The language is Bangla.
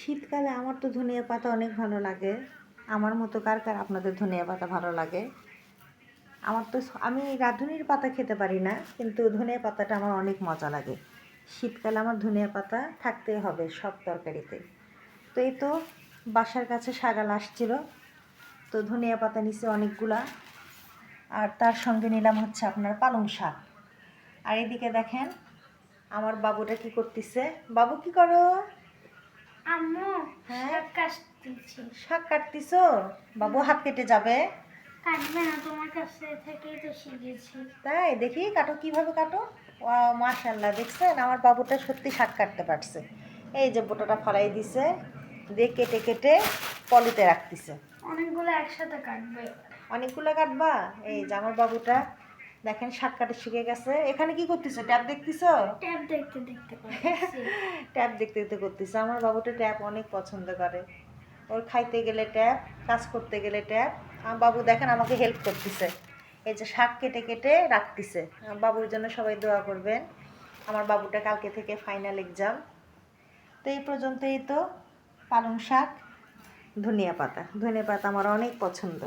শীতকালে আমার তো ধনিয়া পাতা অনেক ভালো লাগে। আমার মতো কার কার আপনাদের ধনিয়া পাতা ভালো লাগে? আমার তো আমি রাঁধুনির পাতা খেতে পারি না, কিন্তু ধনিয়া পাতাটা আমার অনেক মজা লাগে। শীতকালে আমার ধনিয়া পাতা থাকতেই হবে সব তরকারিতে। তো এই তো বাসার কাছে শাগাল আসছিল, তো ধনিয়া পাতা নিচে অনেকগুলা, আর তার সঙ্গে নিলাম হচ্ছে আপনার পালং শাক। আর এদিকে দেখেন আমার বাবুটা কি করতেছে। বাবু কি করো? আম্মু হ্যাঁ, শাক কাটতেছি। শাক কাটতিছো? বাবু হাত কেটে যাবে। কাটবে না, তোমার কাছে থেকেই তো শিখেছি। তাই দেখি কাটো, কিভাবে কাটো। ওয়াও, মাশাআল্লাহ, দেখছেন আমার বাবুটা সত্যি শাক কাটতে পারছে। এই যে বোটাটা ফলাই দিছে, দিয়ে কেটে কেটে পলিতে রাখতেছে। অনেকগুলো একসাথে কাটবে। অনেকগুলো কাটবা? এই যে আমার বাবুটা দেখেন শাক কাটা শিখে গেছে। এখানে কি করতেছো, ট্যাব দেখতেছো? ট্যাব দেখতে দেখতে করতেছি। ট্যাব দেখতে দেখতে করতেছে। আমার বাবুটা ট্যাব অনেক পছন্দ করে। ওর খাইতে গেলে ট্যাব, কাজ করতে গেলে ট্যাব। আমার বাবু দেখেন আমাকে হেল্প করতেছে, এই যে শাক কেটে কেটে রাখতেছে। আমার বাবুর জন্য সবাই দোয়া করবেন। আমার বাবুটা কালকে থেকে ফাইনাল এক্সাম। তো এই পর্যন্তই। তো পালং শাক, ধনিয়া পাতা আমার অনেক পছন্দ।